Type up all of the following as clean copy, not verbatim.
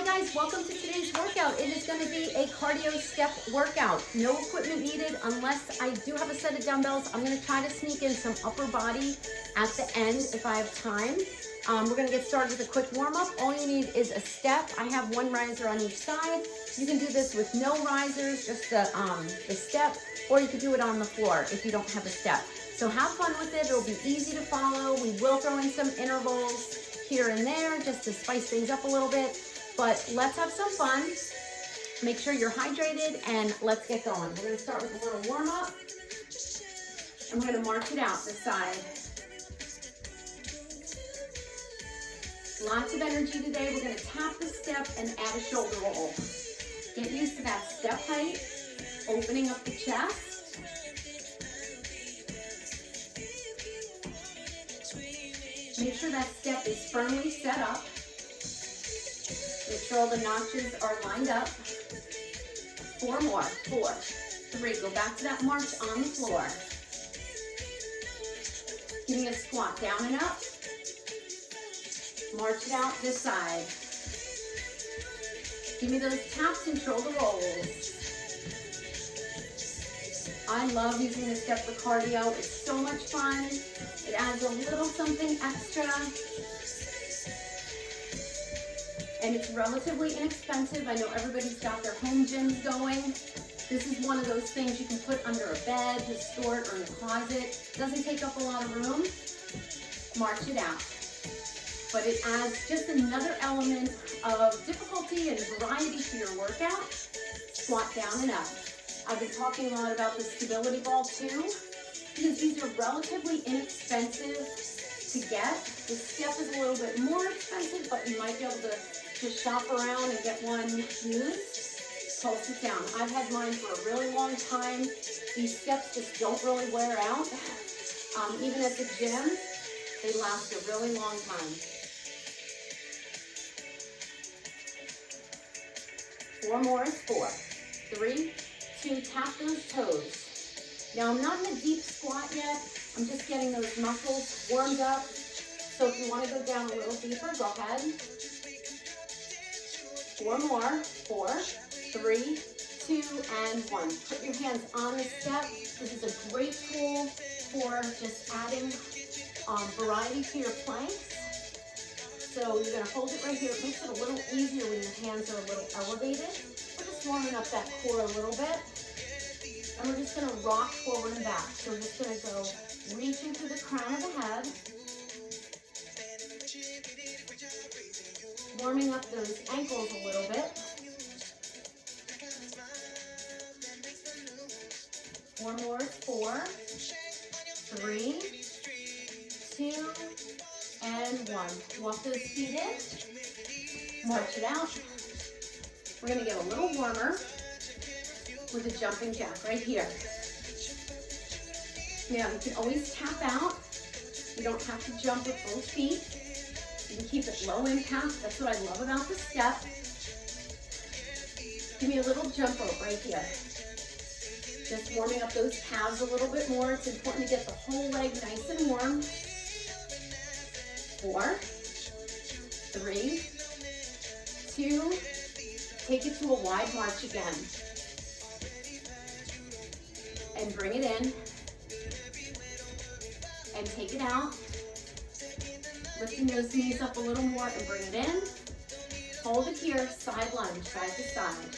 Hi guys, welcome to today's workout. It is going to be a cardio step workout. No equipment needed unless I do have a set of dumbbells. I'm going to try to sneak in some upper body at the end if I have time. We're going to get started with a quick warm-up. All you need is a step. I have one riser on each side. You can do this with no risers, just the step, or you could do it on the floor if you don't have a step. So have fun with it. It'll be easy to follow. We will throw in some intervals here and there just to spice things up a little bit. But let's have some fun. Make sure you're hydrated and let's get going. We're going to start with a little warm-up. And we're going to march it out this side. Lots of energy today. We're going to tap the step and add a shoulder roll. Get used to that step height, opening up the chest. Make sure that step is firmly set up. Make sure all the notches are lined up. 4 more. 4, 3. Go back to that march on the floor. Give me a squat down and up. March it out this side. Give me those taps and shoulder rolls. I love using this step for cardio. It's so much fun. It adds a little something extra. And it's relatively inexpensive. I know everybody's got their home gyms going. This is one of those things you can put under a bed to store it or in a closet. It doesn't take up a lot of room. March it out. But it adds just another element of difficulty and variety to your workout. Squat down and up. I've been talking a lot about the stability ball too, because these are relatively inexpensive to get. The step is a little bit more expensive, but you might be able to just shop around and get one used. Pulse it down. I've had mine for a really long time. These steps just don't really wear out. Even at the gym, they last a really long time. 4 more is 4, 3, 2, tap those toes. Now I'm not in a deep squat yet. I'm just getting those muscles warmed up. So if you want to go down a little deeper, go ahead. 4 more, 4, 3, 2, and 1. Put your hands on the step. This is a great tool for just adding variety to your planks. So you're going to hold it right here. It makes it a little easier when your hands are a little elevated. We're just warming up that core a little bit. And we're just going to rock forward and back. So we're just going to go reaching to the crown of the head. Warming up those ankles a little bit. 4 more, 4, 3, 2, and 1. Walk those feet in. March it out. We're going to get a little warmer with a jumping jack right here. Now you can always tap out. You don't have to jump with both feet. You can keep it low impact. That's what I love about the step. Give me a little jump rope right here. Just warming up those calves a little bit more. It's important to get the whole leg nice and warm. 4, 3, 2, take it to a wide march again. And bring it in. And take it out. Lifting those knees up a little more and bring it in. Hold it here, side lunge, side to side.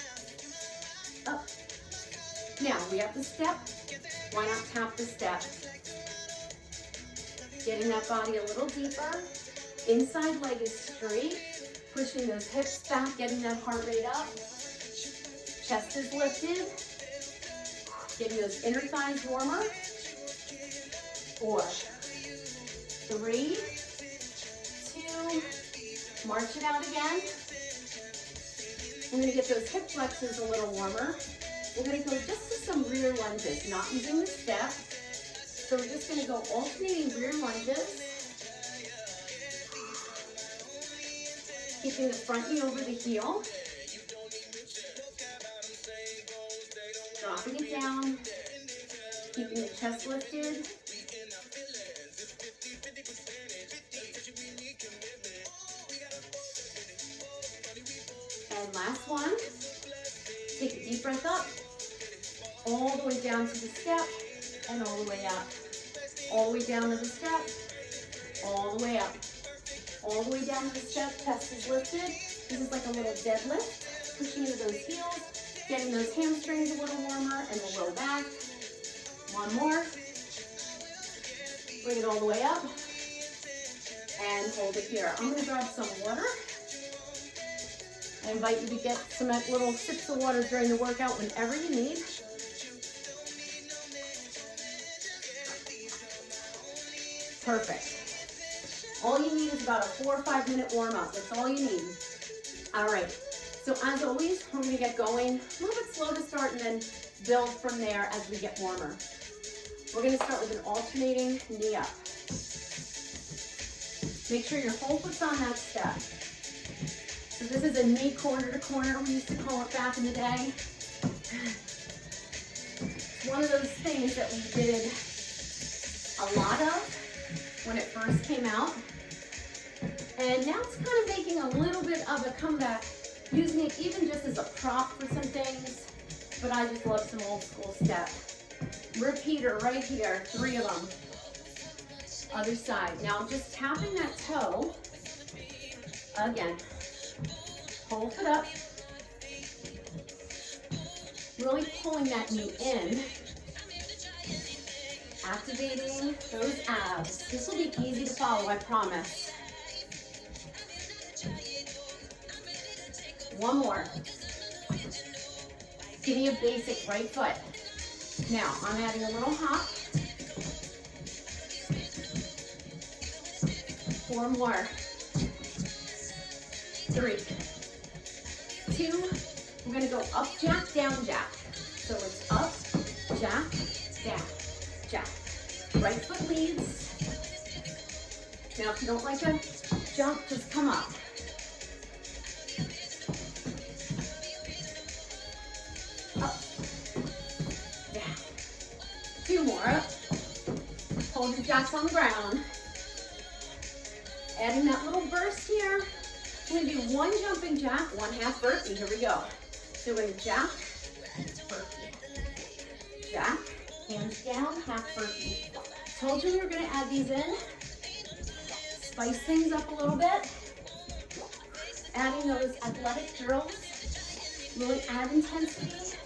Up. Now, we have the step. Why not tap the step? Getting that body a little deeper. Inside leg is straight. Pushing those hips back, getting that heart rate up. Chest is lifted. Getting those inner thighs warmer. 4, 3, 2, march it out again. We're going to get those hip flexors a little warmer. We're going to go just to some rear lunges, not using the step. So we're just going to go alternating rear lunges. Keeping the front knee over the heel. Dropping it down. Keeping the chest lifted. And last one. Take a deep breath up, all the way down to the step, and all the way up. All the way down to the step, all the way up. All the way down to the step, chest is lifted. This is like a little deadlift, pushing into those heels, getting those hamstrings a little warmer and the low back. One more. Bring it all the way up. And hold it here. I'm gonna grab some water. I invite you to get some little sips of water during the workout whenever you need. Perfect. All you need is about a 4 or 5 minute warm up. That's all you need. All right. So as always, we're gonna get going a little bit slow to start and then build from there as we get warmer. We're gonna start with an alternating knee up. Make sure your whole foot's on that step. So this is a knee corner to corner, we used to call it back in the day. It's one of those things that we did a lot of when it first came out. And now it's kind of making a little bit of a comeback, using it even just as a prop for some things, but I just love some old school step. Repeater right here, 3 of them. Other side. Now just tapping that toe, again, whole foot up, really pulling that knee in, activating those abs. This will be easy to follow, I promise. One more. Give me a basic right foot. Now, I'm adding a little hop. 4 more. 3, 2, we're gonna go up, jack, down, jack. So it's up, jack, down, jack. Right foot leads. Now, if you don't like to jump, just come up. Up, down. 2 more, up. Hold your jacks on the ground. Adding that little burst here. We're gonna do 1 jumping jack, 1 half burpee. Here we go. Doing jack, burpee. Jack, hands down, half burpee. Told you we were gonna add these in. Spice things up a little bit. Adding those athletic drills. Really add intensity.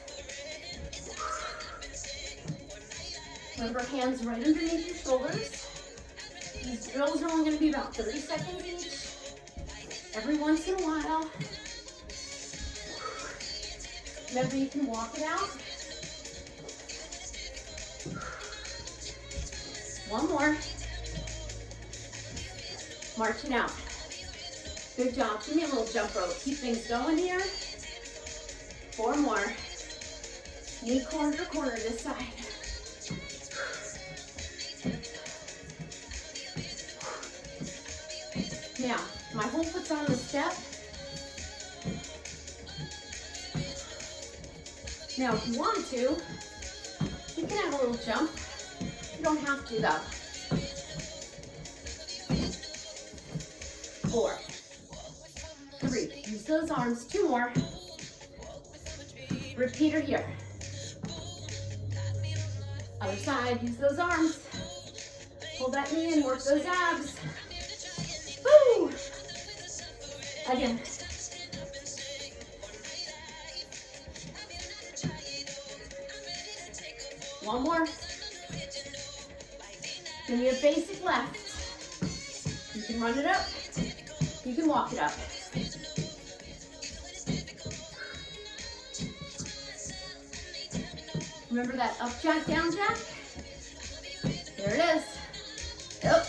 Remember, hands right underneath your shoulders. These drills are only going to be about 30 seconds each. Every once in a while. Remember, you can walk it out. 1 more. March it out. Good job. Give me a little jump rope. Keep things going here. 4 more. Knee corner to corner this side. Now, my whole foot's on the step. Now, if you want to, you can have a little jump. You don't have to though. 4, 3, use those arms. 2 more. Repeater here. Other side, use those arms. Pull that knee in, work those abs. Woo! Again. One more. Give me a basic left. You can run it up. You can walk it up. Remember that up jack, down jack? There it is. Yep.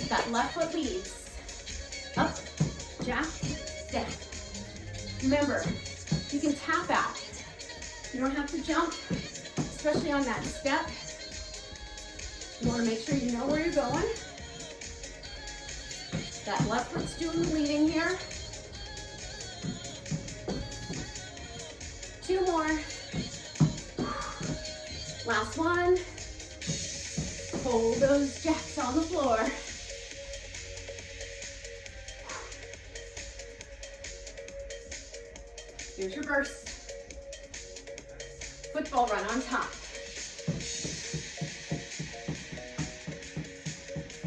That left foot leads. Up, jack, down. Remember, you can tap out. You don't have to jump, especially on that step. You want to make sure you know where you're going. That left foot's doing the leading here. 2 more. Last one. Hold those jacks on the floor. Here's your burst. Football run on top.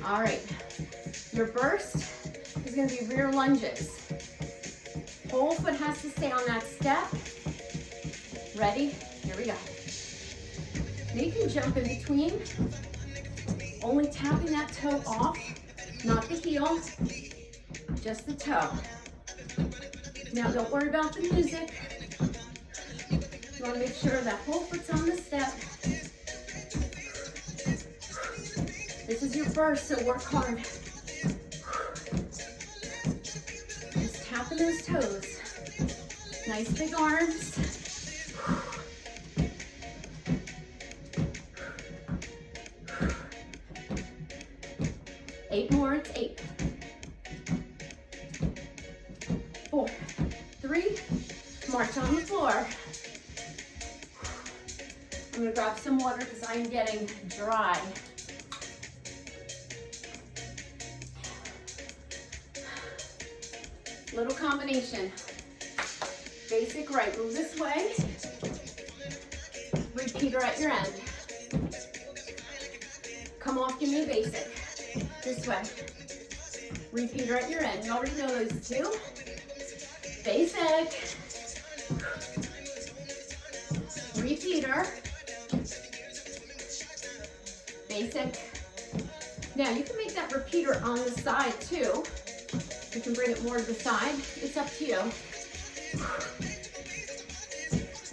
All right, your burst is gonna be rear lunges. Whole foot has to stay on that step. Ready? Here we go. Now you can jump in between, only tapping that toe off, not the heel, just the toe. Now don't worry about the music. You wanna make sure that whole foot's on the step. This is your burst, so work hard. Just tapping those toes. Nice big arms. 8 more, it's 8. 4, 3, march on the floor. I'm gonna grab some water because I'm getting dry. Little combination. Basic right, move this way. Repeater at your end. Come off, give me a basic. This way. Repeater at your end. You already know those two. Basic. Repeater. Basic. Now you can make that repeater on the side too. You can bring it more to the side. It's up to you.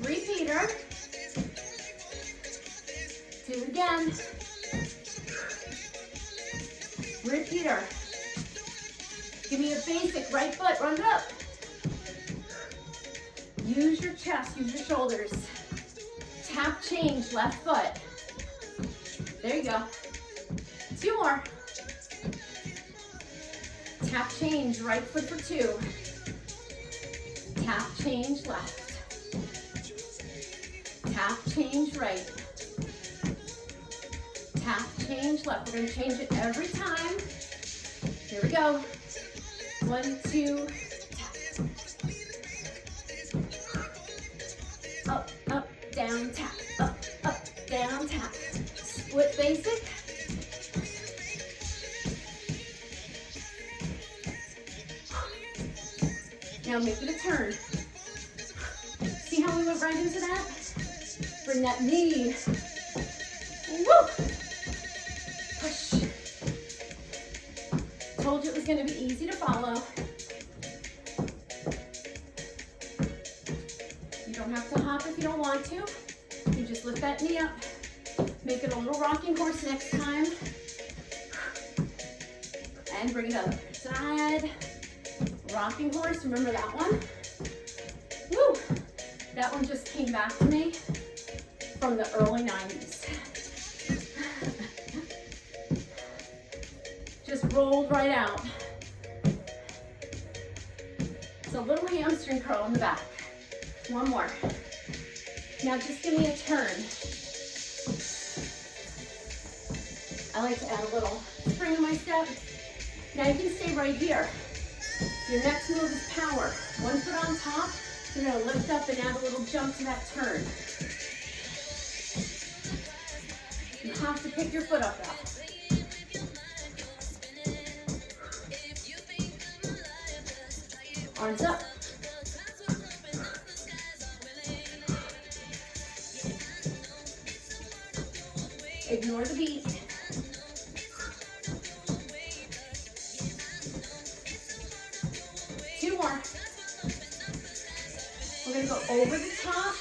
Repeater. Do it again. Repeater. Give me a basic right foot, run it up. Use your chest, use your shoulders. Tap change, left foot. There you go. 2 more. Tap change, right foot for 2. Tap change, left. Tap change, right. Tap change, left. We're going to change it every time. Here we go. 1, 2, tap. Up, up, down, tap. Up, up, down, tap. Split basic. Now make it a turn. See how we went right into that? Bring that knee. Woo! Push. Told you it was going to be easy to follow. You don't have to hop if you don't want to. You just lift that knee up. Make it a little rocking horse next time. And bring it up. Side. Rocking horse, remember that one? Woo! That one just came back to me from the early 90s. Just rolled right out. It's a little hamstring curl in the back. One more. Now just give me a turn. I like to add a little spring in my step. Now you can stay right here. Your next move is power. 1 foot on top, you're gonna lift up and add a little jump to that turn. You have to pick your foot up though. Arms up. Ignore the beat. We're going to go over the top.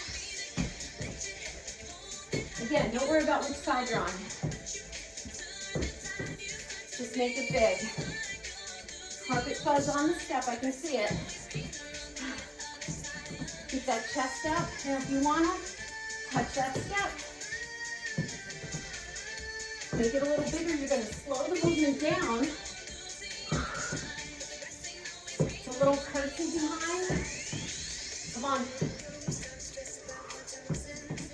Again, don't worry about which side you're on. Just make it big. Carpet fuzz on the step, I can see it. Keep that chest up, and if you want to, touch that step. Make it a little bigger, you're going to slow the movement down. It's a little curtsy behind. Come on.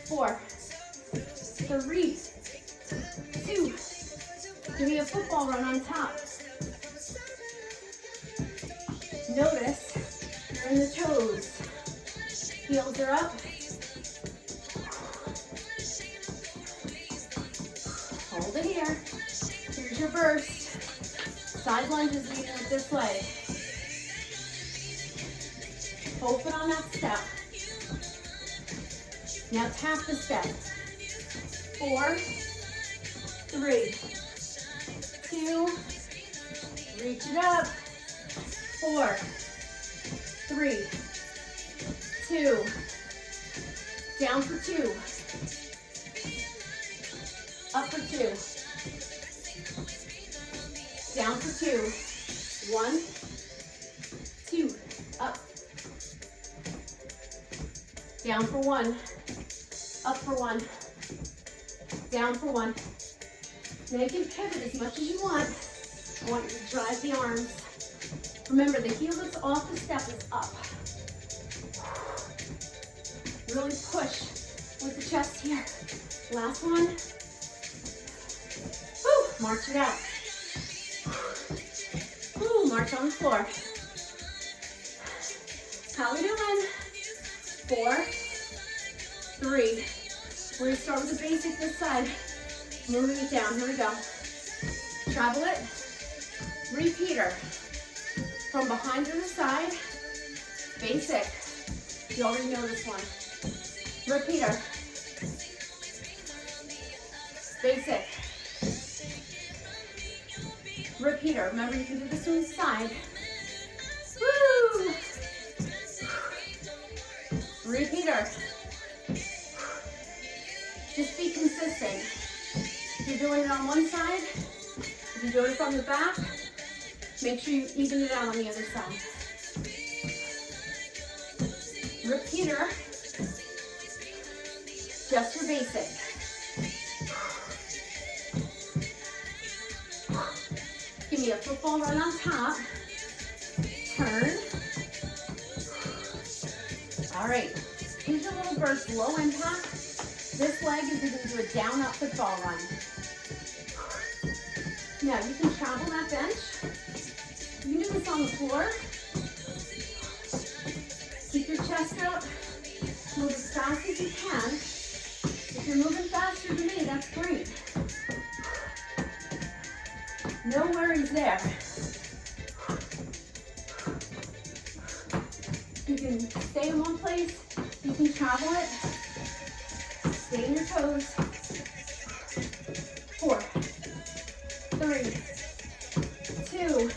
4, 3, 2. Give me a football run on top. Notice you're in the toes. Heels are up. Hold it here. Here's your burst. Side lunges leading with this leg. Hold it on that step. Now tap the step. 4, 3, 2, reach it up. 4, 3, 2, down for 2, up for 2, down for 2, 1, 2, up, down for 1, up for 1, down for 1. Now you can pivot as much as you want. I want you to drive the arms. Remember, the heel that's off the step is up. Really push with the chest here. Last one. Woo, march it out. Woo, march on the floor. How we doing? 4, 3. We're gonna start with the basic this side. Moving it down, here we go. Travel it. Repeater. From behind to the side. Basic. You already know this one. Repeater. Basic. Repeater. Remember, you can do this to the side. Woo! Repeater. Just be consistent. If you're doing it on one side, if you're doing it from the back, make sure you even it out on the other side. Repeater. Just your basic. Give me a football run on top. Turn. All right. Here's your little burst, low impact. This leg is going to do a down up football run. Now you can travel that bench. You can do this on the floor. Keep your chest up. Move as fast as you can. If you're moving faster than me, that's great. No worries there. You can stay in one place. You can travel it. Stay in your toes. 4, 3, 2.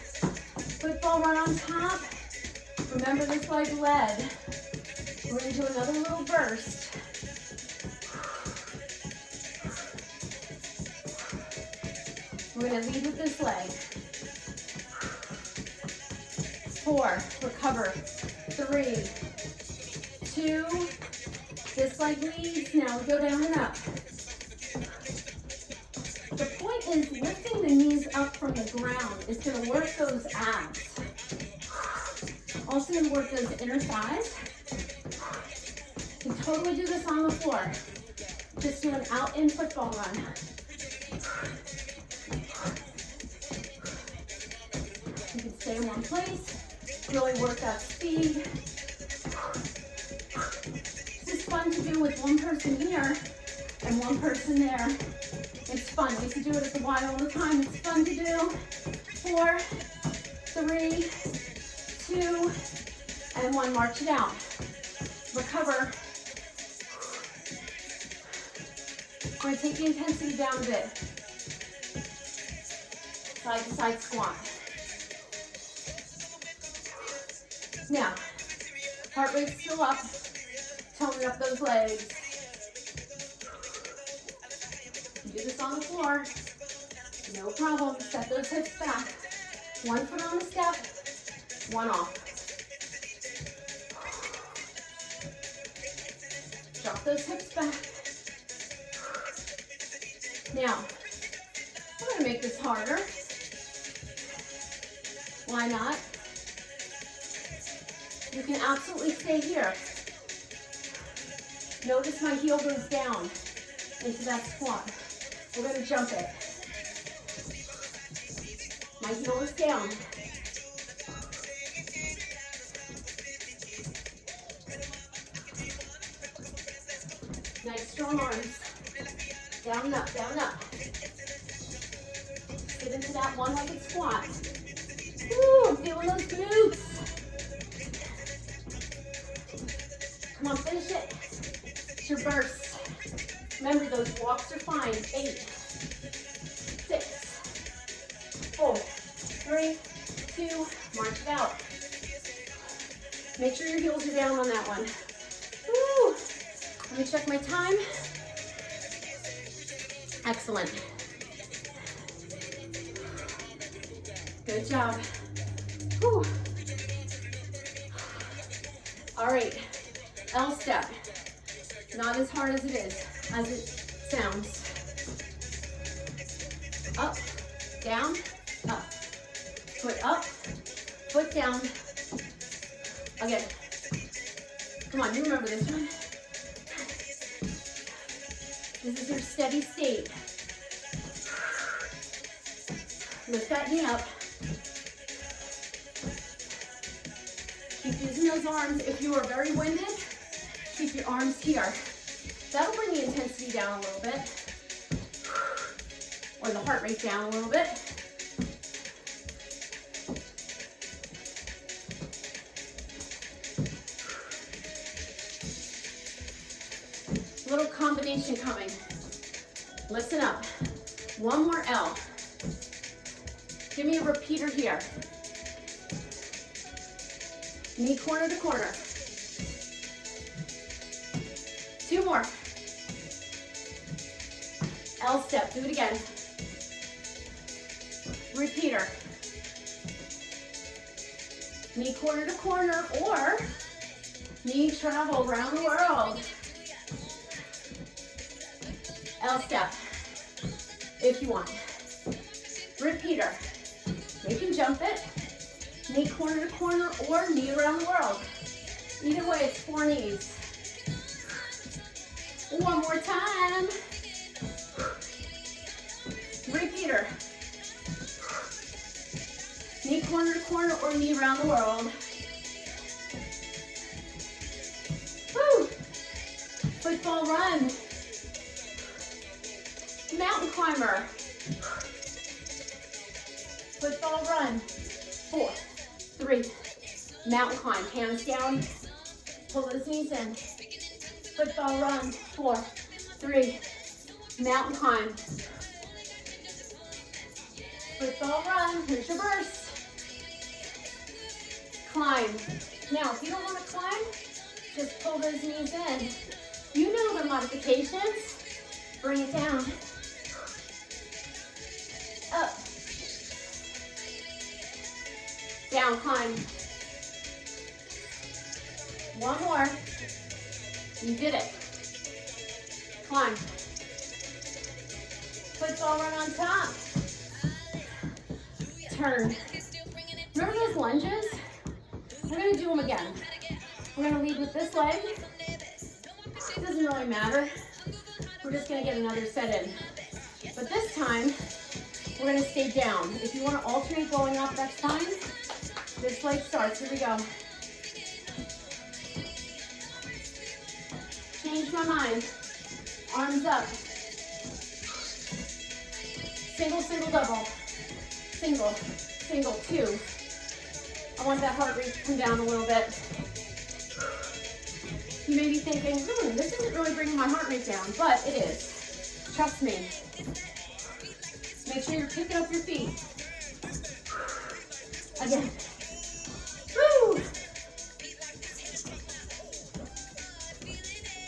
Football run on top. Remember this leg led. We're going to do another little burst. We're going to lead with this leg. 4, recover. 3, 2, this leg leads. Now we go down and up. The point is lifting the knees up from the ground is going to work those abs. Also going to work those inner thighs. You can totally do this on the floor. Just do an out-in football run. You can stay in one place. Really work that speed. This is fun to do with one person here and one person there. It's fun. We used to do it at the Y all the time. It's fun to do. 4, 3, 2, and 1. March it out. Recover. We're going to take the intensity down a bit. Side to side squat. Now, heart rate's still up. Toning up those legs. You do this on the floor. No problem. Set those hips back. 1 foot on the step, 1 off. Drop those hips back. Now, I'm going to make this harder. Why not? You can absolutely stay here. Notice my heel goes down into that squat. We're going to jump it. My heel is down. long arms. Down and up, down and up. Get into that one-legged squat. Woo, I'm feeling those glutes. Come on, finish it. It's your burst. Remember, those walks are fine. 8, 6, 4, 3, 2, march it out. Make sure your heels are down on that one. Woo. Let me check my time. Excellent. Good job. Whew. All right, L step. Not as hard as it is, as it sounds. Up, down, up. Foot up, foot down. Again. Come on, you remember this one. This is your steady state. Lift that knee up. Keep using those arms. If you are very winded, keep your arms here. That'll bring the intensity down a little bit, or the heart rate down a little bit. Little combination coming. Listen up. One more L. Give me a repeater here. Knee corner to corner. 2 more. L step, do it again. Repeater. Knee corner to corner, or knee travel around the world. L step, if you want. Repeater. You can jump it. Knee corner to corner or knee around the world. Either way, it's 4 knees. One more time. Repeater. Knee corner to corner or knee around the world. Woo! Football run. Mountain climber. Football run. 4, 3, mountain climb. Hands down. Pull those knees in. Football run. 4, 3, mountain climb. Football run. Here's your burst. Climb. Now, if you don't want to climb, just pull those knees in. You know the modifications. Bring it down. Up. Down, climb. One more. You did it. Climb. Football run on top. Turn. Remember those lunges? We're going to do them again. We're going to lead with this leg. It doesn't really matter. We're just going to get another set in. But this time, we're going to stay down. If you want to alternate going up, that's fine. This leg starts. Here we go. Change my mind. Arms up. Single, single, double. Single, single, 2. I want that heart rate to come down a little bit. You may be thinking, this isn't really bringing my heart rate down, but it is. Trust me. Make sure you're picking up your feet. Again. Woo!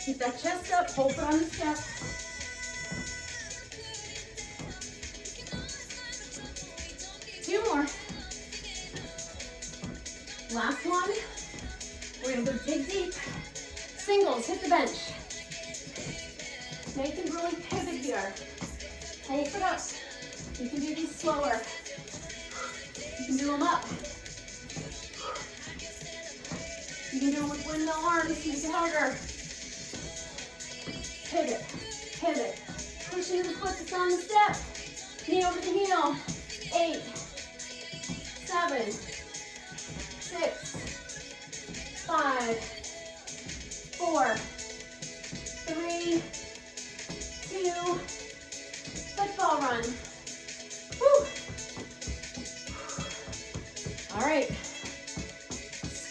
Keep that chest up, hold it on the step. Two more. Last one. We're gonna go dig deep. Singles, hit the bench. Make them really pivot here. Hold it up. You can do these slower. You can do them up. You can do them with windmill arms, make it harder. Pivot, pivot. Push into the foot that's on the step. Knee over the heel. 8, 7, 6, 5, 4, 3,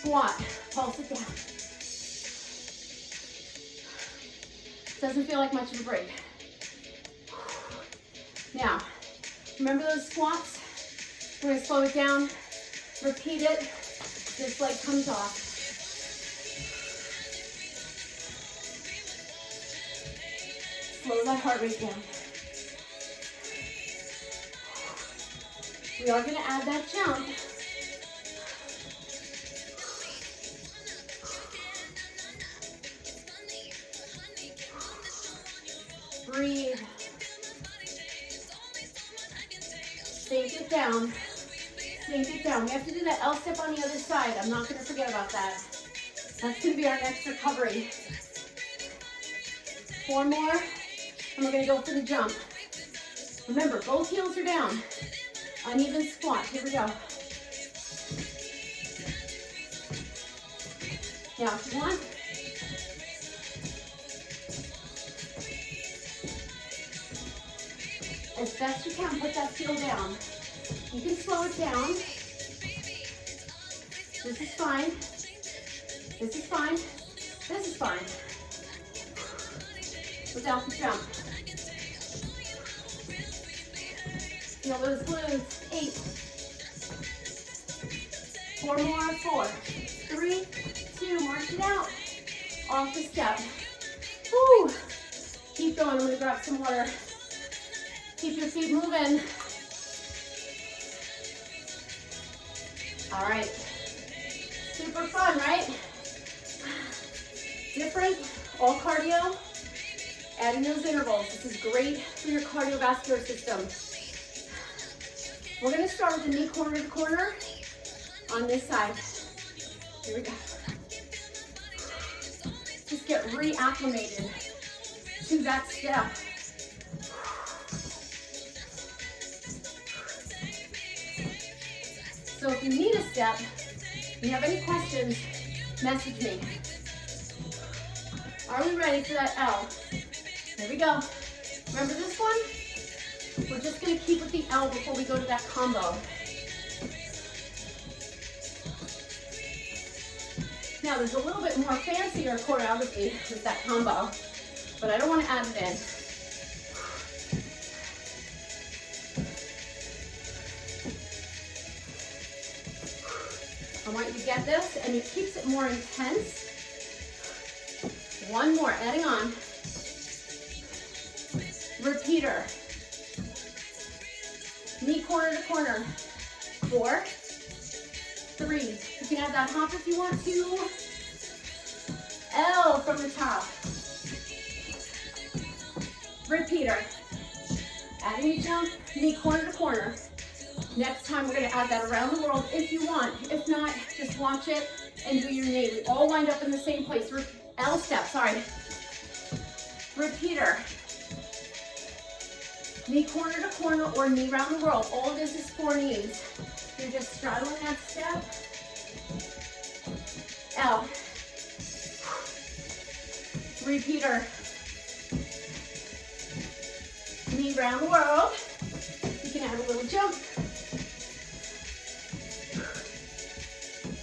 Squat, pulse it down. Doesn't feel like much of a break. Now, remember those squats? We're gonna slow it down, repeat it. This leg comes off. Slow that heart rate down. We are gonna add that jump. Breathe. Sink it down. Sink it down. We have to do that L step on the other side. I'm not going to forget about that. That's going to be our next recovery. 4 more, and we're going to go for the jump. Remember, both heels are down. Uneven squat. Here we go. Now, if you want, as best you can, put that heel down. You can slow it down. This is fine. This is fine. This is fine. Without the jump. Feel those glutes. 8. 4 more. 4, 3, 2. March it out. Off the step. Woo. Keep going. I'm going to grab some water. Keep your feet moving. All right. Super fun, right? Different, all cardio. Adding those intervals. This is great for your cardiovascular system. We're going to start with the knee corner to corner on this side. Here we go. Just get reacclimated to that step. So if you need a step, if you have any questions, message me. Are we ready for that L? Here we go. Remember this one? We're just going to keep with the L before we go to that combo. Now there's a little bit more fancier choreography with that combo, but I don't want to add it in. I want you to get this, and it keeps it more intense. 1 more, adding on. Repeater. Knee corner to corner. 4, 3. You can add that hop if you want to. L from the top. Repeater. Adding a jump, knee corner to corner. Next time we're going to add that around the world if you want. If not, just watch it and do your knee. We all wind up in the same place. L step, sorry. Repeater. Knee corner to corner or knee round the world. All this is 4 knees. You're just straddling that step. L. Repeater. Knee round the world. You can add a little jump.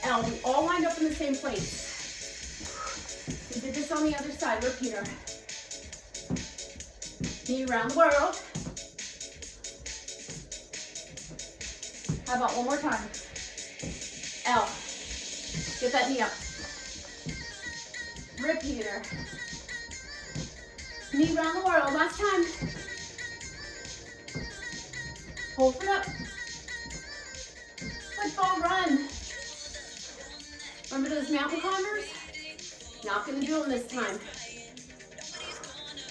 L. We all wind up in the same place. We did this on the other side. Repeater. Knee around the world. How about one more time? L. Get that knee up. Repeater. Knee around the world. Last time. Hold it up. Football run. Remember those mountain climbers? Not going to do them this time.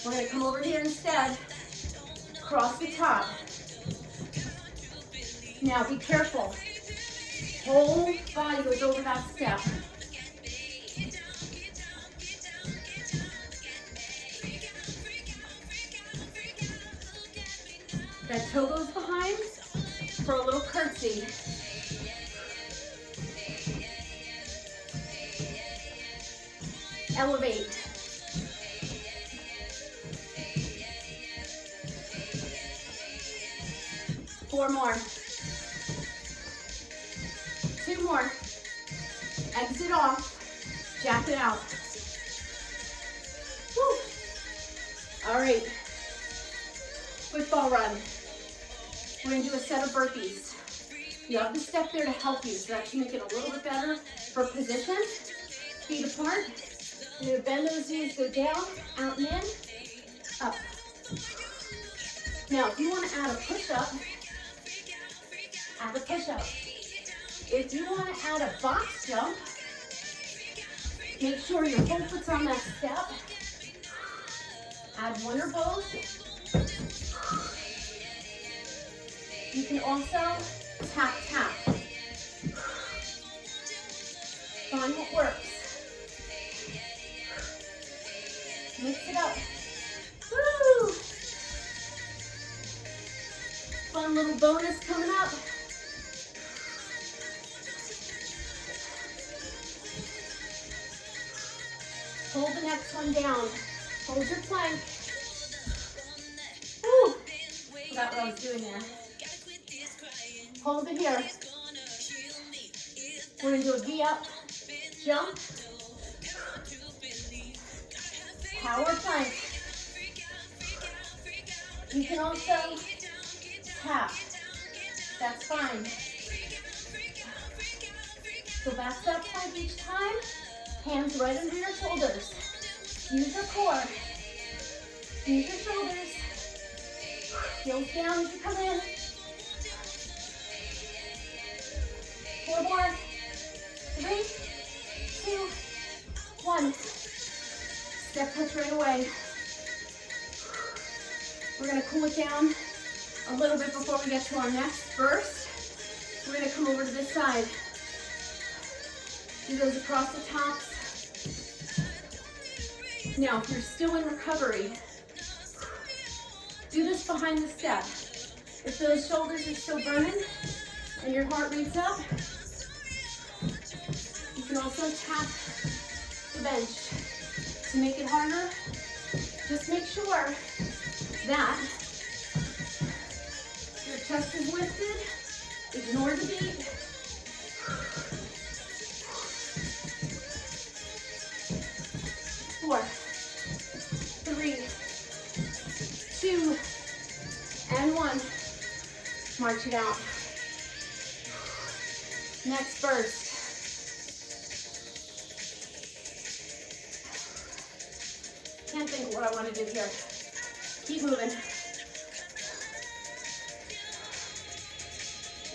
We're going to come over here instead. Cross the top. Now be careful. Whole body goes over that step. That toe goes behind for a little curtsy. Elevate. Four more. 2 more. Exit off. Jack it out. Woo. All right. Football run. We're going to do a set of burpees. You have the step there to help you, so that should make it a little bit better for position. Feet apart. You're going to bend those knees, go down, out and in, up. Now, if you want to add a push-up, add a push-up. If you want to add a box jump, make sure your whole foot's on that step. Add one or both. You can also tap, tap. Find what works. Mix it up. Woo! Fun little bonus coming up. Hold the next one down. Hold your plank. Woo! Forgot what I was doing there. Hold it here. We're going to do a V up, jump, power plank. You can also tap. That's fine. So back to that plank each time. Hands right under your shoulders. Use your core. Use your shoulders. Heels down as you come in. 4 more. 3, 2, 1. Step touch right away. We're going to cool it down a little bit before we get to our next burst. We're going to come over to this side. Do those across the tops. Now, if you're still in recovery, do this behind the step. If those shoulders are still burning and your heart rate's up, you can also tap the bench. To make it harder, just make sure that your chest is lifted. Ignore the beat. Four, 3, 2, and 1. March it out. Next burst. Can't think of what I want to do here. Keep moving.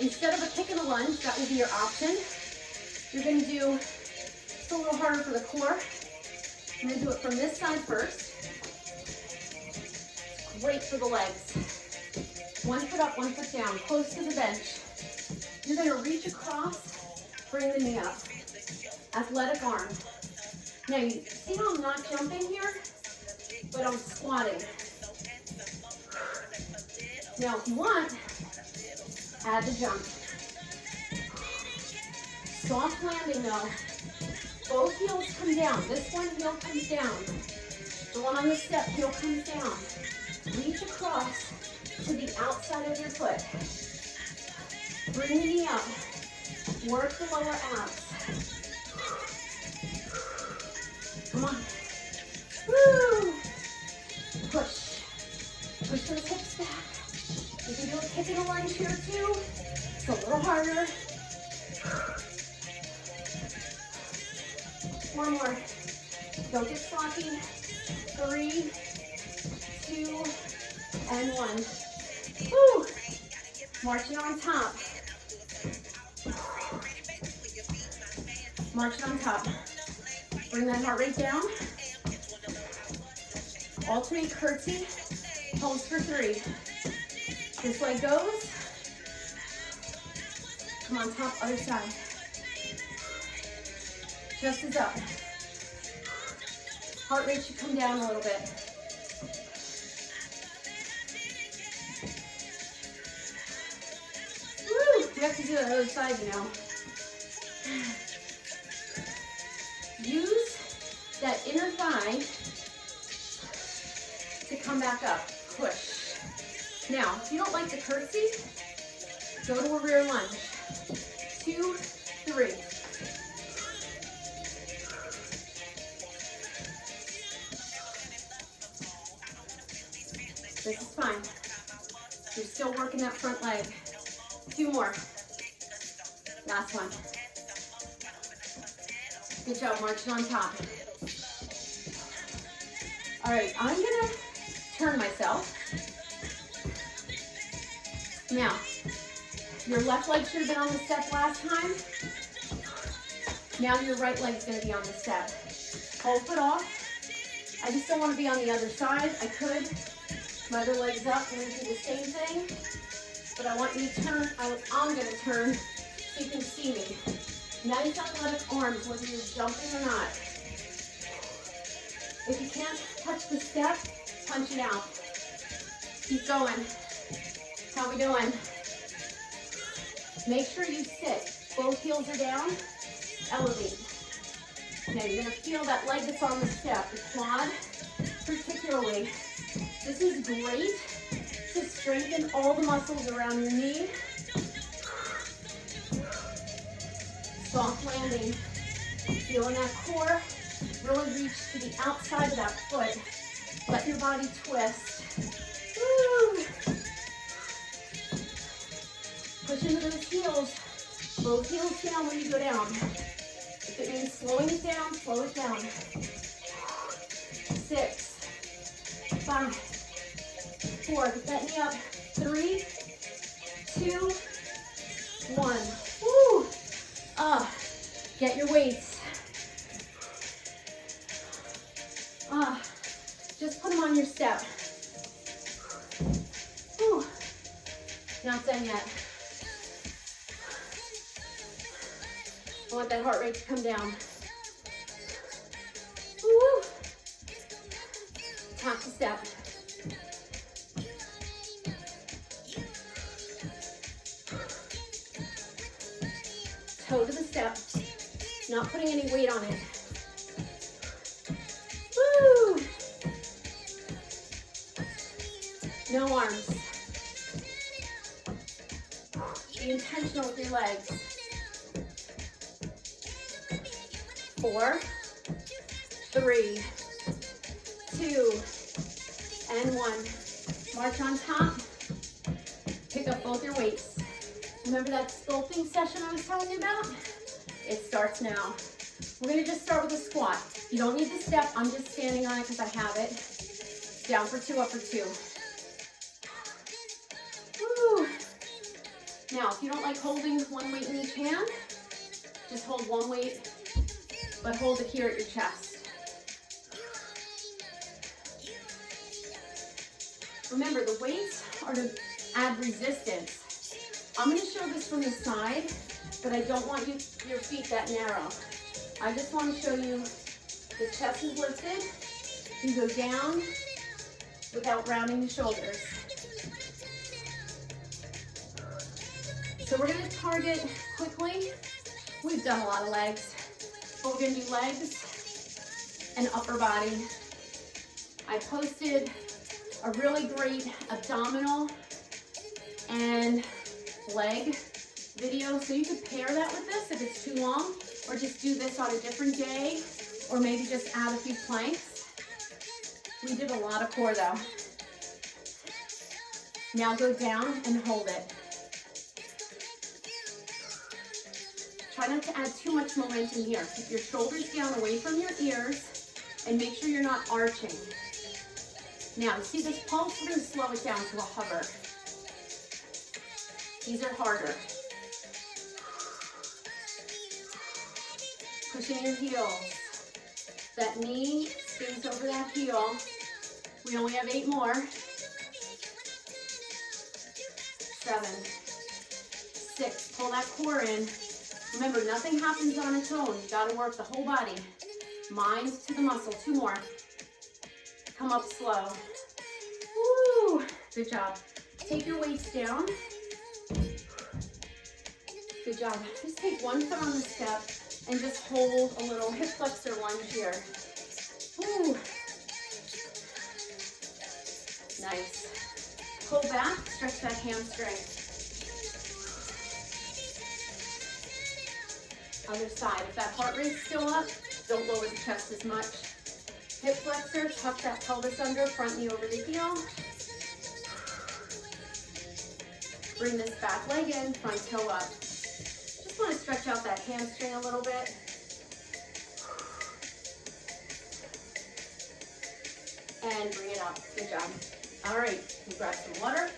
Instead of a kick and a lunge, that will be your option. You're going to do, it's a little harder for the core. I'm going to do it from this side first. Great for the legs. 1 foot up, 1 foot down, close to the bench. You're going to reach across, bring the knee up. Athletic arm. Now, you see how I'm not jumping here? But I'm squatting. Now, if you want, add the jump. Soft landing though. Both heels come down. This one heel comes down. The one on the step, heel comes down. Reach across to the outside of your foot. Bring the knee up. Work the lower abs. Come on. Woo! Push. Push those hips back. You can do a kick and a lunge here too. It's a little harder. 1 more. Don't get sloppy. 3, 2, and 1. Woo! Marching on top. Marching on top. Bring that heart rate down. Alternate curtsy. Holds for 3. This leg goes. Come on top, other side. Chest is up. Heart rate should come down a little bit. Woo! We have to do the other side, you know. Use that inner thigh to come back up. Push. Now, if you don't like the curtsy, go to a rear lunge. 2, 3. This is fine. You're still working that front leg. 2 more. Last one. Good job, marching on top. All right, I'm gonna turn myself. Now, your left leg should have been on the step last time. Now your right leg's gonna be on the step. Whole foot off. I just don't wanna be on the other side. I could. My other leg's up and we do the same thing. But I want you to turn, I'm gonna turn so you can see me. Nice athletic arms, whether you're jumping or not. If you can't touch the step, punch it out. Keep going. How we doing? Make sure you sit. Both heels are down. Elevate. Now you're gonna feel that leg that's on the step, the quad particularly. This is great to strengthen all the muscles around your knee. Soft landing. Feeling that core. Really reach to the outside of that foot. Let your body twist. Woo. Push into those heels. Both heels down when you go down. If it means slowing it down, slow it down. 6, 5, 4. Get that knee up. 3, 2, 1. Woo! Get your weights. Just put them on your step. Whew. Not done yet. I want that heart rate to come down. Woo. Tap the step. Toe to the step. Not putting any weight on it. Woo! No arms. Be intentional with your legs. 4, 3, 2, and 1. March on top. Pick up both your weights. Remember that sculpting session I was telling you about? It starts now. We're gonna just start with a squat. You don't need the step, I'm just standing on it because I have it. Down for 2, up for 2. Woo. Now, if you don't like holding one weight in each hand, just hold one weight, but hold it here at your chest. Remember, the weights are to add resistance. I'm gonna show this from the side, but I don't want your feet that narrow. I just want to show you the chest is lifted. You go down without rounding the shoulders. So we're going to target quickly. We've done a lot of legs, but we're going to do legs and upper body. I posted a really great abdominal and leg video, so you could pair that with this if it's too long, or just do this on a different day, or maybe just add a few planks. We did a lot of core though. Now go down and hold it. Try not to add too much momentum here. Keep your shoulders down away from your ears and make sure you're not arching. Now, you see this pulse? We're going to slow it down to a hover. These are harder. Pushing your heels. That knee stays over that heel. We only have 8 more. 7, 6. Pull that core in. Remember, nothing happens on its own. You got to work the whole body. Mind to the muscle. 2 more. Come up slow. Woo! Good job. Take your weights down. Good job. Just take one foot on the step and just hold a little hip flexor lunge here. Woo! Nice. Pull back, stretch that hamstring. Other side. If that heart rate's still up, don't lower the chest as much. Hip flexor, tuck that pelvis under, front knee over the heel. Bring this back leg in, front toe up. Just want to stretch out that hamstring a little bit. And bring it up. Good job. All right, we'll grab some water.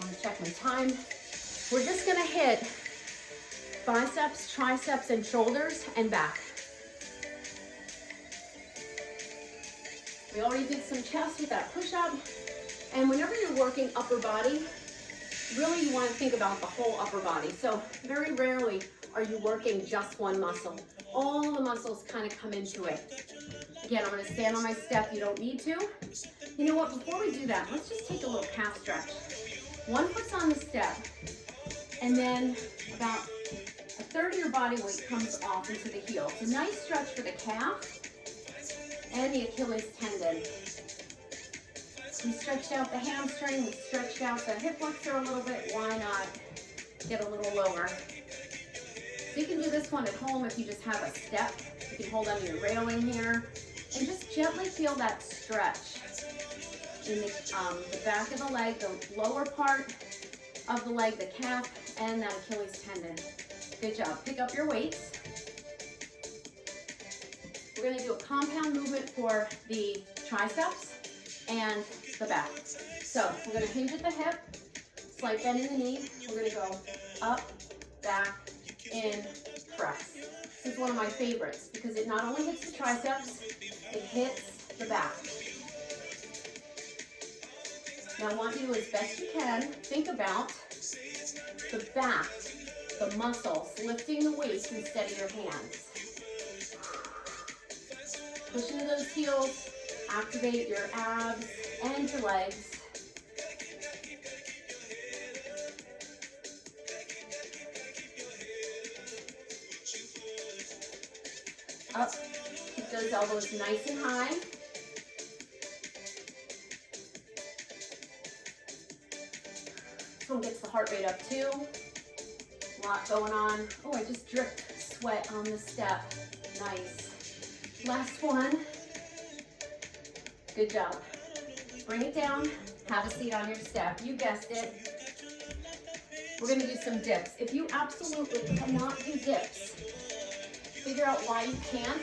I'm gonna check my time. We're just gonna hit biceps, triceps, and shoulders and back. We already did some chest with that push-up. And whenever you're working upper body, really you want to think about the whole upper body. So very rarely are you working just one muscle. All the muscles kind of come into it. Again, I'm going to stand on my step. You don't need to. You know what? Before we do that, let's just take a little calf stretch. One foot's on the step, and then about a third of your body weight comes off into the heel. It's a nice stretch for the calf and the Achilles tendon. We stretched out the hamstring, we stretched out the hip flexor a little bit. Why not get a little lower? So you can do this one at home if you just have a step. You can hold onto your railing here and just gently feel that stretch in the back of the leg, the lower part of the leg, the calf, and that Achilles tendon. Good job. Pick up your weights. We're going to do a compound movement for the triceps and the back. So we're going to hinge at the hip, slight bend in the knee. We're going to go up, back, in, press. This is one of my favorites because it not only hits the triceps, it hits the back. Now I want you to, as best you can, think about the back, the muscles, lifting the weights instead of your hands. Push into those heels, activate your abs and your legs. Up, keep those elbows nice and high. This one gets the heart rate up too. A lot going on. Oh, I just dripped sweat on the step. Nice. Last one. Good job. Bring it down. Have a seat on your step. You guessed it. We're going to do some dips. If you absolutely cannot do dips, figure out why you can't.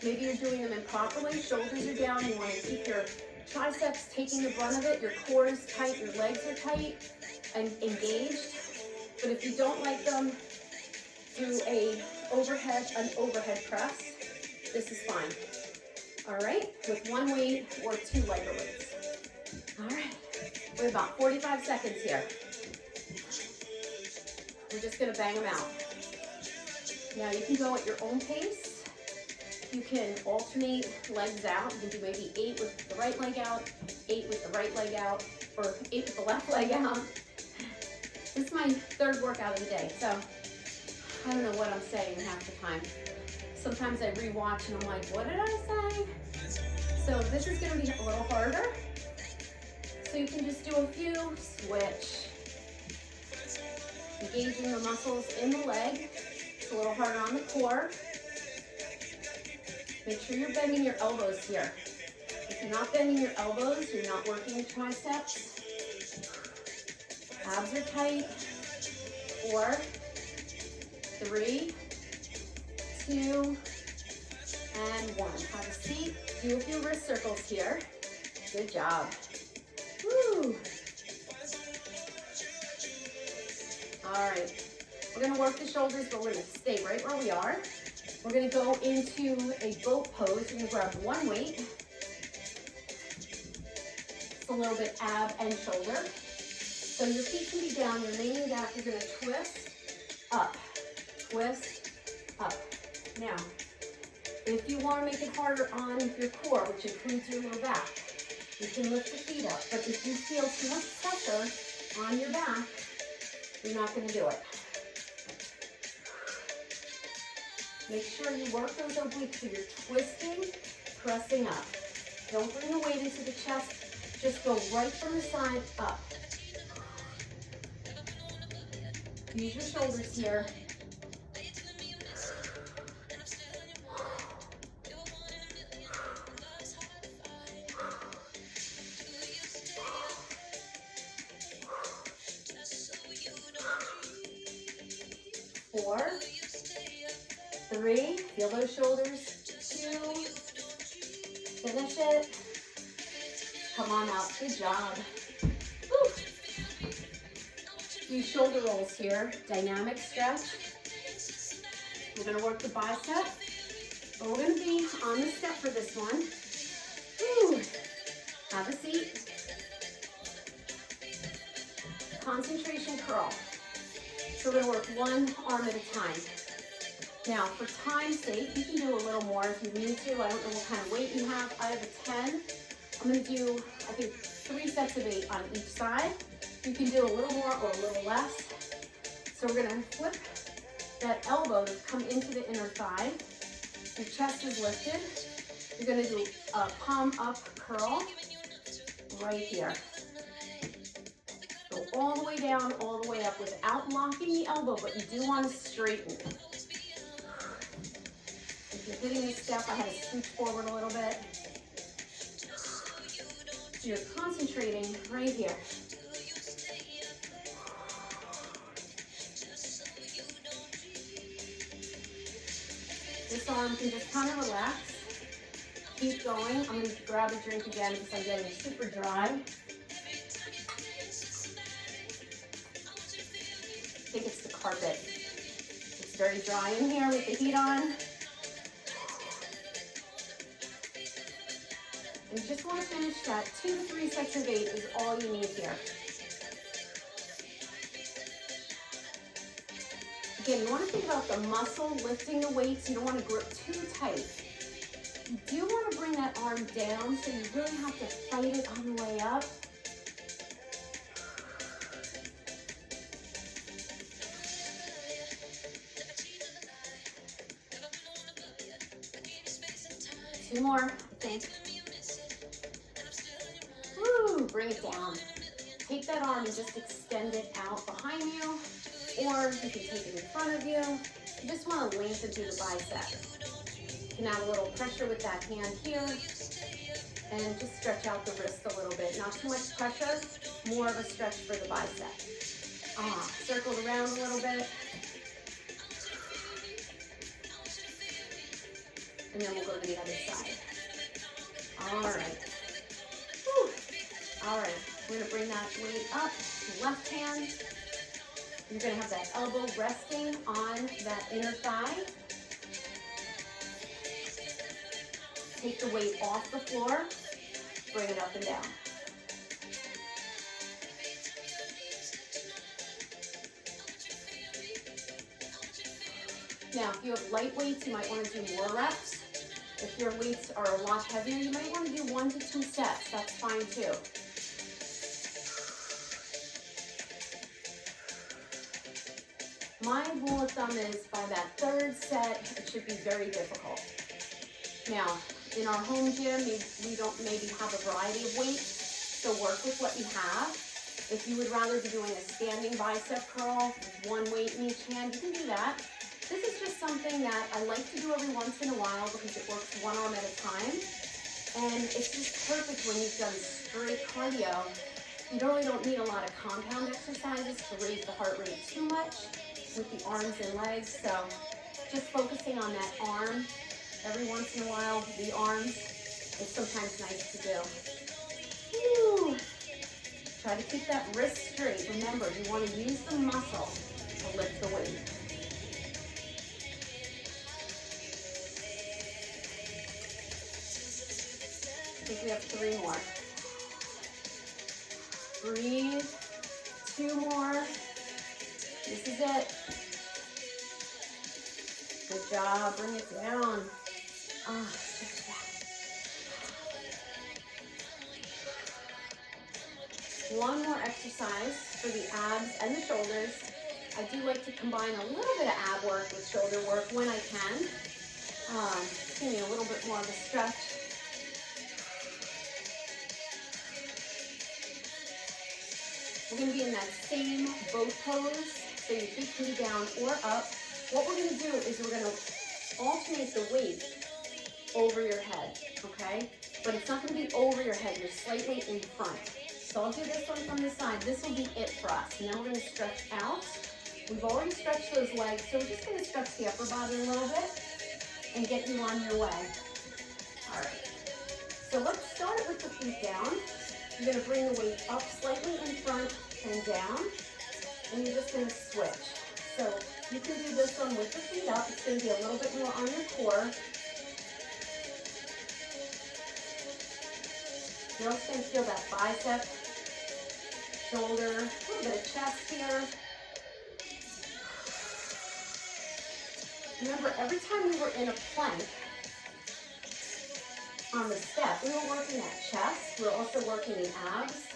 Maybe you're doing them improperly. Shoulders are down. You want to keep your triceps taking the brunt of it. Your core is tight. Your legs are tight and engaged. But if you don't like them, do an overhead press. This is fine. All right, with one weight or two lighter weights. All right, we have about 45 seconds here. We're just gonna bang them out. Now you can go at your own pace. You can alternate legs out. You can do maybe 8 with the right leg out, 8 with the right leg out, or 8 with the left leg out. This is my third workout of the day, so I don't know what I'm saying half the time. Sometimes I rewatch and I'm like, what did I say? So this is going to be a little harder. So you can just do a few, switch. Engaging the muscles in the leg. It's a little harder on the core. Make sure you're bending your elbows here. If you're not bending your elbows, you're not working the triceps. Abs are tight. 4, 3, 2, and 1. Have a seat. Do a few wrist circles here. Good job. Woo. All right. We're going to work the shoulders, but we're going to stay right where we are. We're going to go into a boat pose. You're going to grab one weight. It's a little bit ab and shoulder. So your feet can be down. You're leaning back. You're going to twist, up, twist, up. Now, if you want to make it harder on your core, which includes your lower back, you can lift the feet up. But if you feel too much pressure on your back, you're not going to do it. Make sure you work those obliques so you're twisting, pressing up. Don't bring the weight into the chest. Just go right from the side up. Use your shoulders here. 3, feel those shoulders, 2, finish it, come on out, good job. Woo. Do shoulder rolls here, dynamic stretch. We're gonna work the bicep, but we're gonna be on the step for this one. Woo. Have a seat. Concentration curl. So we're gonna work one arm at a time. Now, for time's sake, you can do a little more if you need to. I don't know what kind of weight you have. I have a 10. I'm gonna do, I think, 3 sets of 8 on each side. You can do a little more or a little less. So we're gonna flip that elbow to come into the inner thigh. Your chest is lifted. You're gonna do a palm up curl right here. Go all the way down, all the way up without locking the elbow, but you do want to straighten. If you're hitting the step, I had to scooch forward a little bit. So you're concentrating right here. This arm can just kind of relax. Keep going. I'm going to grab a drink again because I'm getting super dry. I think it's the carpet. It's very dry in here with the heat on. And you just want to finish that 2 to 3 sets of 8 is all you need here. Again, you want to think about the muscle lifting the weights. You don't want to grip too tight. You do want to bring that arm down, so you really have to fight it on the way up. Two more, I think. Woo, bring it down. Take that arm and just extend it out behind you, or you can take it in front of you. You just want to lengthen through the bicep. You can add a little pressure with that hand here, and just stretch out the wrist a little bit. Not too much pressure, more of a stretch for the bicep. Circle it around a little bit. And then we'll go to the other side. All right. Whew. All right, we're gonna bring that weight up, left hand. You're gonna have that elbow resting on that inner thigh. Take the weight off the floor, bring it up and down. Now, if you have light weights, you might want to do more reps. If your weights are a lot heavier, you might want to do 1 to 2 sets. That's fine too. My rule of thumb is by that 3rd set, it should be very difficult. Now, in our home gym, we don't maybe have a variety of weights, so work with what you have. If you would rather be doing a standing bicep curl with 1 weight in each hand, you can do that. This is just something that I like to do every once in a while because it works 1 arm at a time. And it's just perfect when you've done straight cardio. You really don't need a lot of compound exercises to raise the heart rate too much with the arms and legs. So just focusing on that arm every once in a while, the arms, is sometimes nice to do. Woo. Try to keep that wrist straight. Remember, you want to use the muscle to lift the weight. I think we have 3 more. Breathe. 2 more. This is it. Good job. Bring it down. One more exercise for the abs and the shoulders. I do like to combine a little bit of ab work with shoulder work when I can. Give me a little bit more of a stretch. We're going to be in that same boat pose, so your feet can be down or up. What we're going to do is we're going to alternate the weight over your head, okay? But it's not going to be over your head, you're slightly in front. So I'll do this one from the side. This will be it for us. Now we're going to stretch out. We've already stretched those legs, so we're just going to stretch the upper body a little bit. and get you on your way. All right. So let's start it with the feet down. You're going to bring the weight up slightly in front and down, and you're just going to switch. So you can do this one with the feet up. It's going to be a little bit more on your core. You're also going to feel that bicep, shoulder, a little bit of chest here. Remember, every time we were in a plank on the step, we were working that chest. We were also working the abs.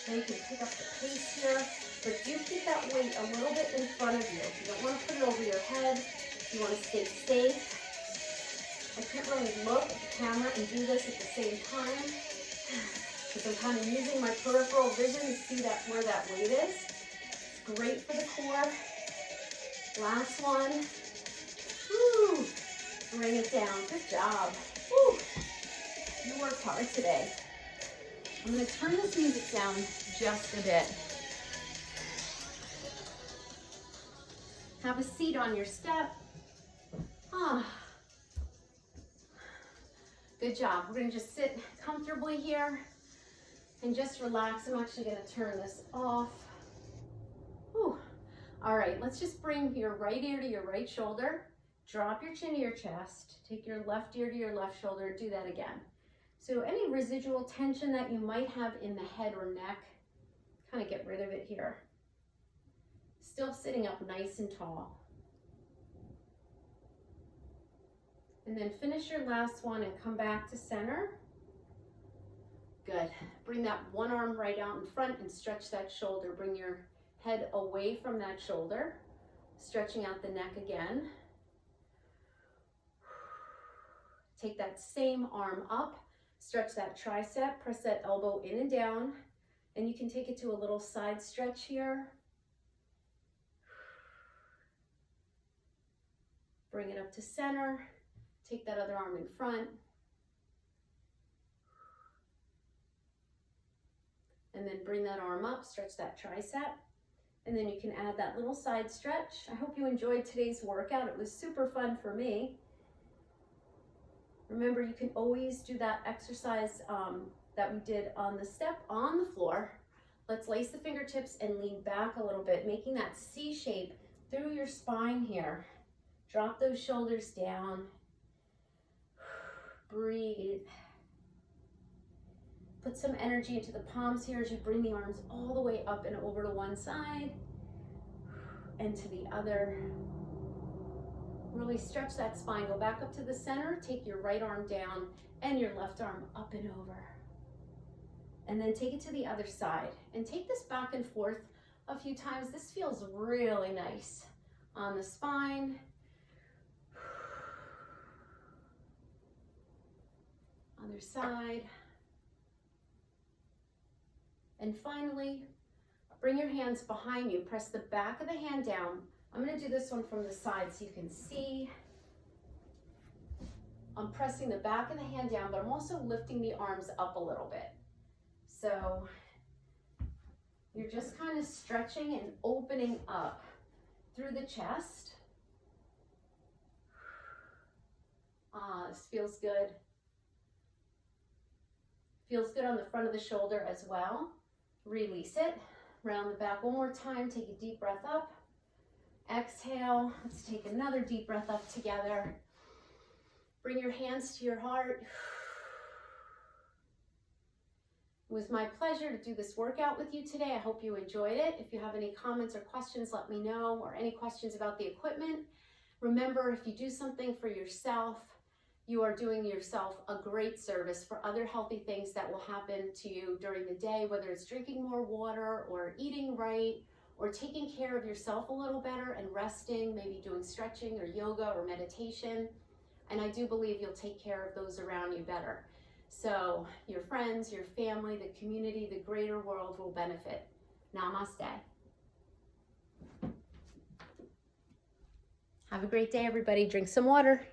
And you can pick up the pace here, but do keep that weight a little bit in front of you. You don't want to put it over your head. You want to stay safe. I can't really look at the camera and do this at the same time because I'm kind of using my peripheral vision to see that where that weight is. It's great for the core. Last one. Woo. Bring it down. Good job. Woo. You worked hard today. I'm going to turn this music down just a bit. Have a seat on your step. Good job. We're going to just sit comfortably here and just relax. I'm actually going to turn this off. Whew. All right, let's just bring your right ear to your right shoulder. Drop your chin to your chest. Take your left ear to your left shoulder. Do that again. So any residual tension that you might have in the head or neck, kind of get rid of it here. Still sitting up nice and tall. And then finish your last one and come back to center. Good. Bring that one arm right out in front and stretch that shoulder. Bring your head away from that shoulder, stretching out the neck again. Take that same arm up, stretch that tricep, press that elbow in and down, and you can take it to a little side stretch here. Bring it up to center. Take that other arm in front. And then bring that arm up, stretch that tricep. And then you can add that little side stretch. I hope you enjoyed today's workout. It was super fun for me. Remember, you can always do that exercise that we did on the step on the floor. Let's lace the fingertips and lean back a little bit, making that C shape through your spine here. Drop those shoulders down. Breathe. Put some energy into the palms here as you bring the arms all the way up and over to one side and to the other. Really stretch that spine. Go back up to the center. Take your right arm down and your left arm up and over. And then take it to the other side. And take this back and forth a few times. This feels really nice on the spine. Other side. And finally, bring your hands behind you. Press the back of the hand down. I'm going to do this one from the side so you can see. I'm pressing the back of the hand down, but I'm also lifting the arms up a little bit. So you're just kind of stretching and opening up through the chest. This feels good. Feels good on the front of the shoulder as well. Release it. Round the back one more time. Take a deep breath up. Exhale. Let's take another deep breath up together. Bring your hands to your heart. It was my pleasure to do this workout with you today. I hope you enjoyed it. If you have any comments or questions, let me know, or any questions about the equipment. Remember, if you do something for yourself, you are doing yourself a great service for other healthy things that will happen to you during the day, whether it's drinking more water or eating right or taking care of yourself a little better and resting, maybe doing stretching or yoga or meditation. And I do believe you'll take care of those around you better. So your friends, your family, the community, the greater world will benefit. Namaste. Have a great day, everybody. Drink some water.